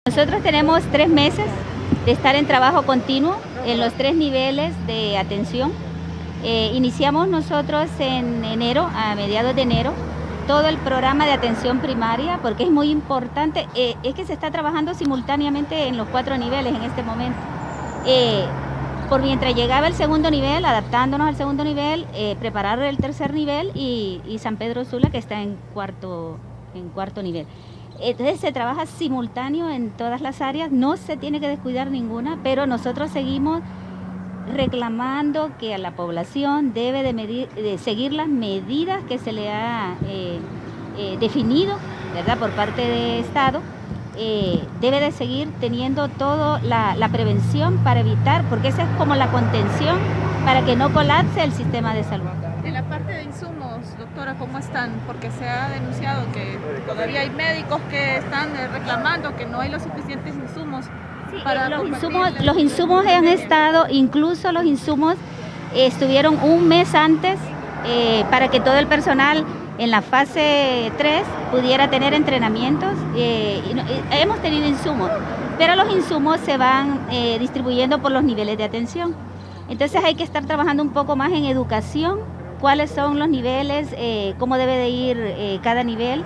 Nosotros tenemos 3 meses de estar en trabajo continuo en los 3 niveles de atención. Iniciamos nosotros en enero, a mediados de enero, todo el programa de atención primaria, porque es muy importante, es que se está trabajando simultáneamente en los 4 niveles en este momento. Por mientras llegaba el segundo nivel, adaptándonos al segundo nivel, preparar el tercer nivel y San Pedro Sula, que está en cuarto nivel. Entonces se trabaja simultáneo en todas las áreas, no se tiene que descuidar ninguna, pero nosotros seguimos reclamando que a la población debe de seguir las medidas que se le ha definido, ¿verdad?, por parte del Estado. Debe de seguir teniendo toda la prevención para evitar, porque esa es como la contención para que no colapse el sistema de salud. En la parte de insumos, doctora, ¿cómo están? Porque se ha denunciado que todavía hay médicos que están reclamando que no hay los suficientes insumos. Sí, los insumos han estado, incluso los insumos estuvieron un mes antes para que todo el personal en la fase 3 pudiera tener entrenamientos. Hemos tenido insumos, pero los insumos se van distribuyendo por los niveles de atención. Entonces hay que estar trabajando un poco más en educación, cuáles son los niveles, cómo debe de ir cada nivel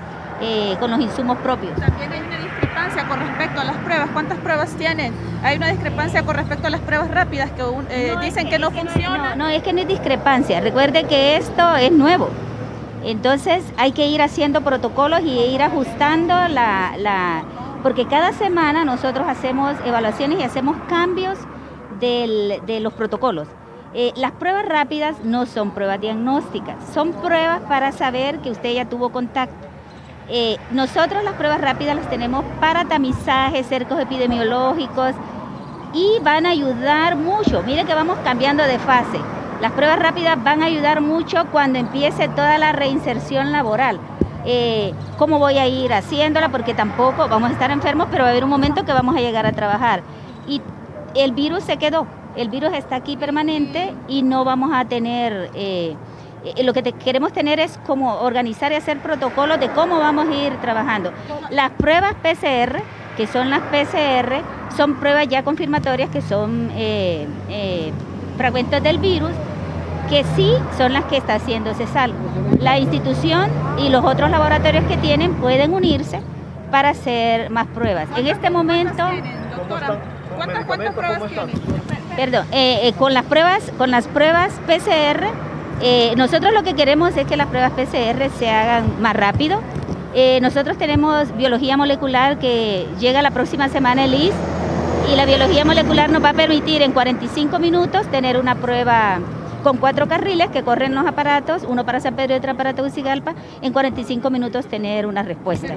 con los insumos propios. También hay una discrepancia con respecto a las pruebas. ¿Cuántas pruebas tienen? Hay una discrepancia con respecto a las pruebas rápidas que dicen que no funcionan. No, es que no hay discrepancia. Recuerde que esto es nuevo. Entonces hay que ir haciendo protocolos y ir ajustando porque cada semana nosotros hacemos evaluaciones y hacemos cambios de los protocolos. Las pruebas rápidas no son pruebas diagnósticas, son pruebas para saber que usted ya tuvo contacto. Nosotros las pruebas rápidas las tenemos para tamizajes, cercos epidemiológicos y van a ayudar mucho. Miren que vamos cambiando de fase. Las pruebas rápidas van a ayudar mucho cuando empiece toda la reinserción laboral. ¿Cómo voy a ir haciéndola? Porque tampoco vamos a estar enfermos, pero va a haber un momento que vamos a llegar a trabajar. Y el virus se quedó, el virus está aquí permanente y no vamos a tener... lo que queremos tener es como organizar y hacer protocolos de cómo vamos a ir trabajando. Las pruebas PCR, que son las PCR, son pruebas ya confirmatorias que son fragmentos del virus, que sí son las que está haciendo CESAL. La institución y los otros laboratorios que tienen pueden unirse para hacer más pruebas. En este momento... ¿Cuántas pruebas tienen? Perdón, con las pruebas PCR, nosotros lo que queremos es que las pruebas PCR se hagan más rápido. Nosotros tenemos biología molecular que llega la próxima semana el IS, y la biología molecular nos va a permitir en 45 minutos tener una prueba con 4 carriles que corren los aparatos, uno para San Pedro y otro para Tegucigalpa, en 45 minutos tener una respuesta.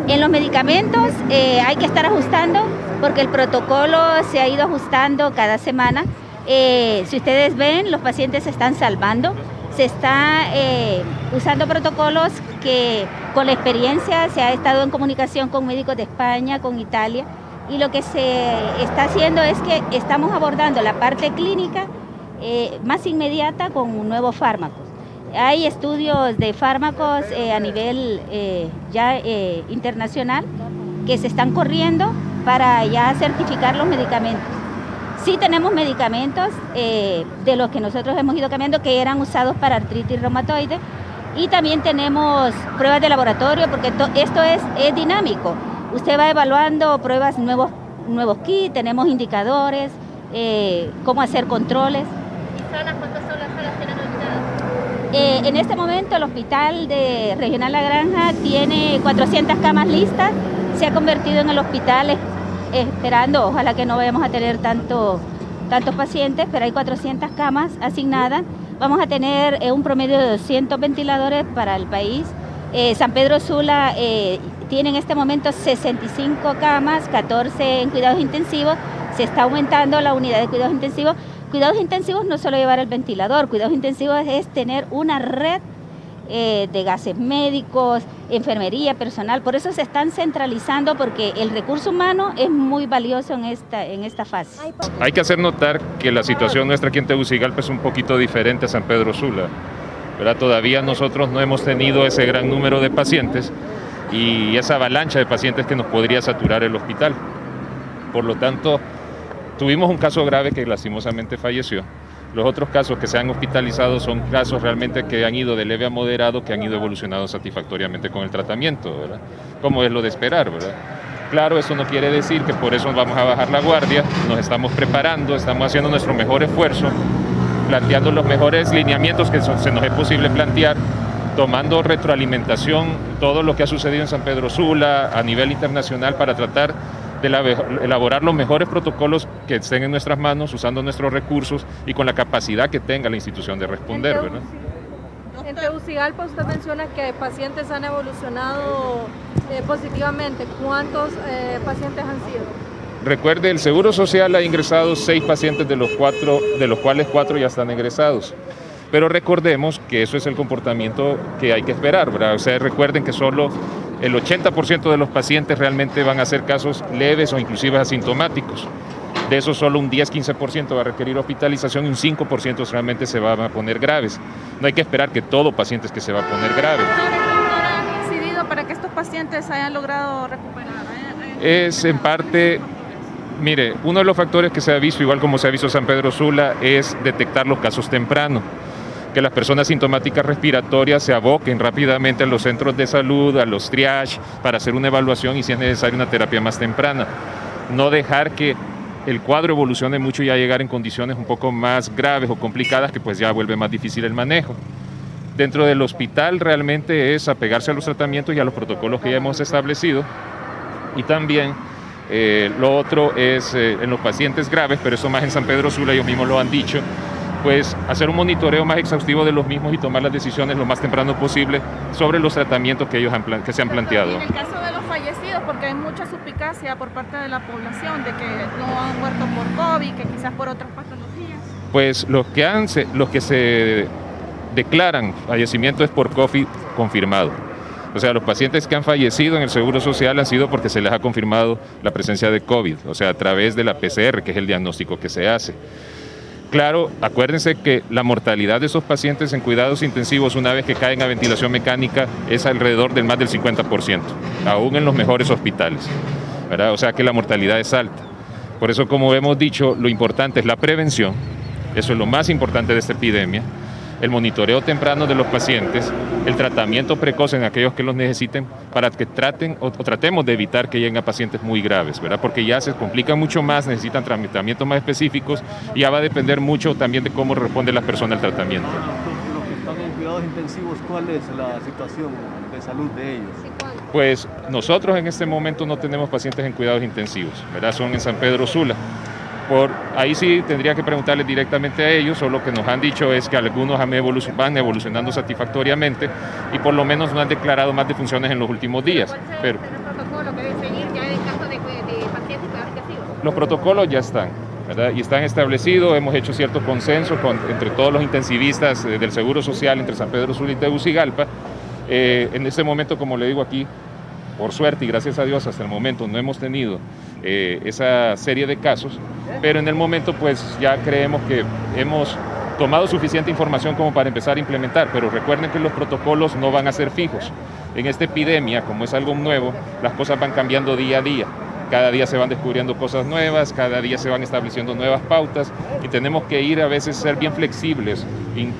En los medicamentos hay que estar ajustando porque el protocolo se ha ido ajustando cada semana. Si ustedes ven, los pacientes se están salvando, se está usando protocolos que con la experiencia se ha estado en comunicación con médicos de España, con Italia, y lo que se está haciendo es que estamos abordando la parte clínica más inmediata con nuevos fármacos. Hay estudios de fármacos a nivel internacional que se están corriendo para ya certificar los medicamentos. Sí tenemos medicamentos de los que nosotros hemos ido cambiando que eran usados para artritis reumatoide, y también tenemos pruebas de laboratorio porque esto es dinámico. Usted va evaluando pruebas, nuevos kits, tenemos indicadores, cómo hacer controles. ¿Y salas? ¿Cuántas salas tienen habilitadas? En este momento el hospital de Regional La Granja tiene 400 camas listas, se ha convertido en el hospital esperando, ojalá que no vayamos a tener tantos pacientes, pero hay 400 camas asignadas. Vamos a tener un promedio de 200 ventiladores para el país. San Pedro Sula tiene en este momento 65 camas, 14 en cuidados intensivos. Se está aumentando la unidad de cuidados intensivos. Cuidados intensivos no solo llevar el ventilador, cuidados intensivos es tener una red de gases médicos, enfermería, personal. Por eso se están centralizando, porque el recurso humano es muy valioso en esta fase. Hay que hacer notar que la situación nuestra aquí en Tegucigalpa es un poquito diferente a San Pedro Sula, ¿verdad? Todavía nosotros no hemos tenido ese gran número de pacientes y esa avalancha de pacientes que nos podría saturar el hospital. Por lo tanto, tuvimos un caso grave que lastimosamente falleció. Los otros casos que se han hospitalizado son casos realmente que han ido de leve a moderado, que han ido evolucionando satisfactoriamente con el tratamiento, ¿verdad? Como es lo de esperar, ¿verdad? Claro, eso no quiere decir que por eso vamos a bajar la guardia, nos estamos preparando, estamos haciendo nuestro mejor esfuerzo, planteando los mejores lineamientos que se nos es posible plantear, tomando retroalimentación, todo lo que ha sucedido en San Pedro Sula a nivel internacional para tratar de elaborar los mejores protocolos que estén en nuestras manos, usando nuestros recursos y con la capacidad que tenga la institución de responder, ¿verdad? En Tegucigalpa usted menciona que pacientes han evolucionado positivamente. ¿Cuántos pacientes han sido? Recuerde, el Seguro Social ha ingresado 6 pacientes de los cuales 4 ya están egresados. Pero recordemos que eso es el comportamiento que hay que esperar, ¿verdad? O sea, recuerden que solo el 80% de los pacientes realmente van a ser casos leves o inclusive asintomáticos. De eso solo un 10-15% va a requerir hospitalización y un 5% realmente se van a poner graves. No hay que esperar que todo paciente es que se va a poner grave. ¿Ha incidido para que estos pacientes hayan logrado recuperar? Es en parte, mire, uno de los factores que se ha visto, igual como se ha visto en San Pedro Sula, es detectar los casos temprano. Que las personas sintomáticas respiratorias se aboquen rápidamente a los centros de salud, a los triage, para hacer una evaluación y si es necesaria una terapia más temprana. No dejar que el cuadro evolucione mucho y ya llegar en condiciones un poco más graves o complicadas que pues ya vuelve más difícil el manejo. Dentro del hospital realmente es apegarse a los tratamientos y a los protocolos que ya hemos establecido y también lo otro es en los pacientes graves, pero eso más en San Pedro Sula, ellos mismos lo han dicho, pues hacer un monitoreo más exhaustivo de los mismos y tomar las decisiones lo más temprano posible sobre los tratamientos que ellos que se han planteado. En el caso de los fallecidos, porque hay mucha suspicacia por parte de la población de que no han muerto por COVID, que quizás por otras patologías. Pues los que se declaran fallecimiento es por COVID confirmado. O sea, los pacientes que han fallecido en el Seguro Social han sido porque se les ha confirmado la presencia de COVID, o sea, a través de la PCR, que es el diagnóstico que se hace. Claro, acuérdense que la mortalidad de esos pacientes en cuidados intensivos una vez que caen a ventilación mecánica es alrededor del más del 50%, aún en los mejores hospitales, ¿verdad? O sea que la mortalidad es alta. Por eso, como hemos dicho, lo importante es la prevención, eso es lo más importante de esta epidemia, el monitoreo temprano de los pacientes, el tratamiento precoz en aquellos que los necesiten para que tratemos de evitar que lleguen a pacientes muy graves, ¿verdad? Porque ya se complican mucho más, necesitan tratamientos más específicos y ya va a depender mucho también de cómo responde la persona al tratamiento. Los que están en cuidados intensivos, ¿cuál es la situación de salud de ellos? Pues nosotros en este momento no tenemos pacientes en cuidados intensivos, ¿verdad? Son en San Pedro Sula. Por ahí sí tendría que preguntarles directamente a ellos, o lo que nos han dicho es que algunos van evolucionando satisfactoriamente y por lo menos no han declarado más defunciones en los últimos días. Pero ¿El protocolo que debe seguir ya en caso de pacientes intensivos? Los protocolos ya están, ¿verdad? Y están establecidos, hemos hecho cierto consenso entre todos los intensivistas del Seguro Social, entre San Pedro Sula y Tegucigalpa. En este momento, como le digo aquí, por suerte y gracias a Dios hasta el momento no hemos tenido esa serie de casos, pero en el momento pues ya creemos que hemos tomado suficiente información como para empezar a implementar, pero recuerden que los protocolos no van a ser fijos. En esta epidemia, como es algo nuevo, las cosas van cambiando día a día. Cada día se van descubriendo cosas nuevas, cada día se van estableciendo nuevas pautas y tenemos que ir a veces ser bien flexibles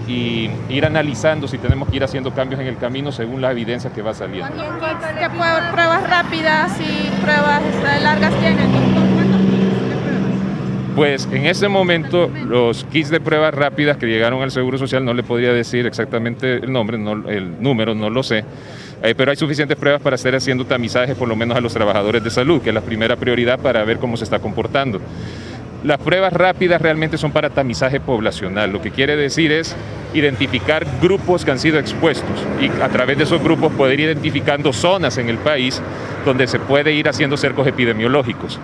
y ir analizando si tenemos que ir haciendo cambios en el camino según la evidencia que va saliendo. ¿Qué pruebas rápidas y pruebas largas tienen? Pues en ese momento los kits de pruebas rápidas que llegaron al Seguro Social, no le podría decir exactamente el nombre, el número, no lo sé, pero hay suficientes pruebas para estar haciendo tamizajes por lo menos a los trabajadores de salud, que es la primera prioridad para ver cómo se está comportando. Las pruebas rápidas realmente son para tamizaje poblacional, lo que quiere decir es identificar grupos que han sido expuestos y a través de esos grupos poder ir identificando zonas en el país donde se puede ir haciendo cercos epidemiológicos.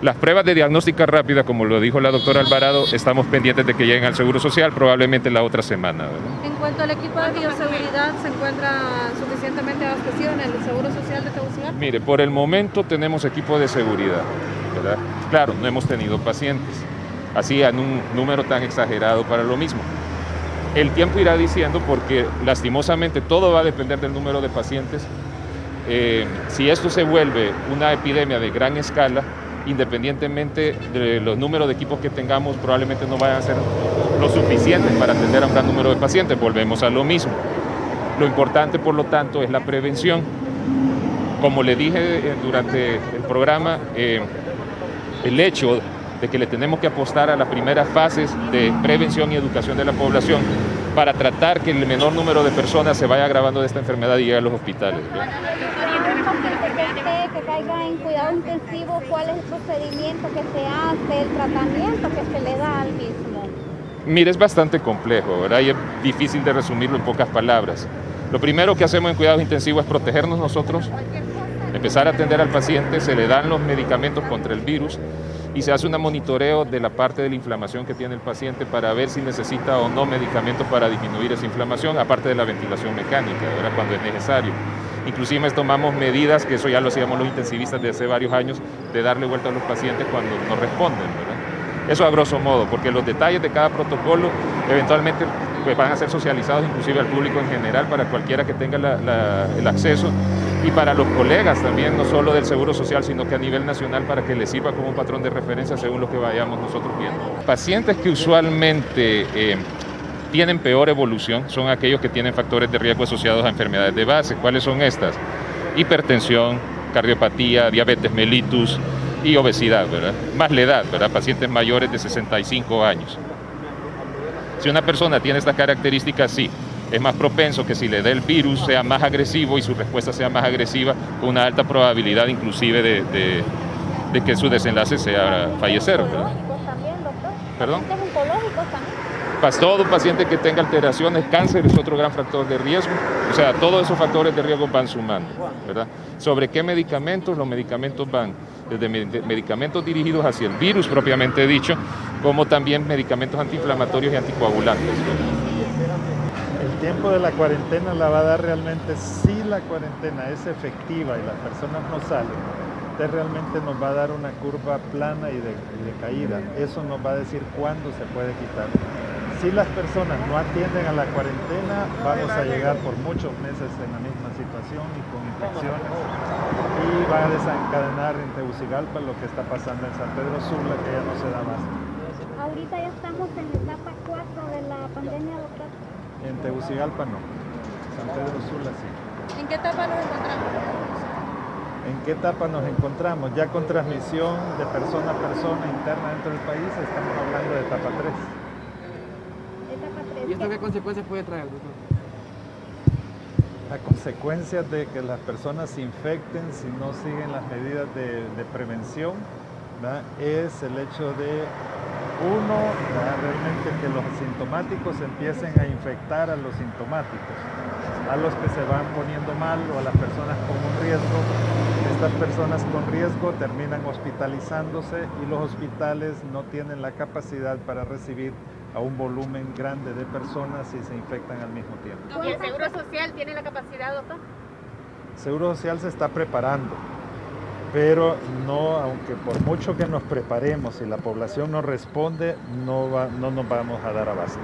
Las pruebas de diagnóstica rápida, como lo dijo la doctora Alvarado, estamos pendientes de que lleguen al Seguro Social probablemente la otra semana, ¿verdad? En cuanto al equipo de bioseguridad, ¿se encuentra suficientemente abastecido en el Seguro Social de Tegucigalpa? Mire, por el momento tenemos equipo de seguridad, ¿verdad? Claro, no hemos tenido pacientes, así en un número tan exagerado para lo mismo. El tiempo irá diciendo porque lastimosamente todo va a depender del número de pacientes si esto se vuelve una epidemia de gran escala, independientemente de los números de equipos que tengamos, probablemente no vayan a ser lo suficientes para atender a un gran número de pacientes. Volvemos a lo mismo. Lo importante, por lo tanto, es la prevención. Como le dije durante el programa, el hecho de que le tenemos que apostar a las primeras fases de prevención y educación de la población para tratar que el menor número de personas se vaya agravando de esta enfermedad y llegue a los hospitales. Que caiga en cuidados intensivos, ¿cuál es el procedimiento que se hace, el tratamiento que se le da al mismo? Mire, es bastante complejo, ¿verdad? Y es difícil de resumirlo en pocas palabras. Lo primero que hacemos en cuidados intensivos es protegernos nosotros, empezar a atender al paciente, se le dan los medicamentos contra el virus y se hace un monitoreo de la parte de la inflamación que tiene el paciente para ver si necesita o no medicamentos para disminuir esa inflamación, aparte de la ventilación mecánica, ¿verdad? Cuando es necesario. Inclusive tomamos medidas, que eso ya lo hacíamos los intensivistas desde hace varios años, de darle vuelta a los pacientes cuando no responden, ¿verdad? Eso a grosso modo, porque los detalles de cada protocolo eventualmente pues, van a ser socializados inclusive al público en general, para cualquiera que tenga el acceso, y para los colegas también, no solo del Seguro Social, sino que a nivel nacional, para que les sirva como un patrón de referencia según lo que vayamos nosotros viendo. Pacientes que usualmente tienen peor evolución son aquellos que tienen factores de riesgo asociados a enfermedades de base. ¿Cuáles son estas? Hipertensión, cardiopatía, diabetes mellitus y obesidad, ¿verdad? Más la edad, ¿verdad? Pacientes mayores de 65 años. Si una persona tiene estas características, sí, es más propenso que si le dé el virus sea más agresivo y su respuesta sea más agresiva, con una alta probabilidad inclusive de que su desenlace sea fallecer, ¿verdad? ¿Oncológicos también, doctor? ¿Perdón? ¿Pacientes oncológicos también? Todo paciente que tenga alteraciones, cáncer es otro gran factor de riesgo, o sea, todos esos factores de riesgo van sumando, ¿verdad? ¿Sobre qué medicamentos? Los medicamentos van desde medicamentos dirigidos hacia el virus propiamente dicho, como también medicamentos antiinflamatorios y anticoagulantes. El tiempo de la cuarentena la va a dar realmente, si la cuarentena es efectiva y las personas no salen, realmente nos va a dar una curva plana y de caída. Eso nos va a decir cuándo se puede quitar. Si las personas no atienden a la cuarentena, vamos a llegar por muchos meses en la misma situación y con infecciones, y va a desencadenar en Tegucigalpa lo que está pasando en San Pedro Sula, que ya no se da más. Ahorita ya estamos en la etapa 4 de la pandemia, doctor. En Tegucigalpa no, San Pedro Sula sí. ¿En qué etapa nos encontramos? ¿En qué etapa nos encontramos? Ya con transmisión de persona a persona interna dentro del país, estamos hablando de etapa 3. Etapa 3. ¿Y esto qué consecuencias puede traer, doctor? La consecuencia de que las personas se infecten si no siguen las medidas de prevención, ¿verdad? Es el hecho de, uno, realmente que los asintomáticos empiecen a infectar a los sintomáticos, a los que se van poniendo mal o a las personas con un riesgo. Estas personas con riesgo terminan hospitalizándose y los hospitales no tienen la capacidad para recibir a un volumen grande de personas y se infectan al mismo tiempo. ¿Y el Seguro Social tiene la capacidad, doctor? El Seguro Social se está preparando, pero no, aunque por mucho que nos preparemos y la población no responde, no nos vamos a dar abasto.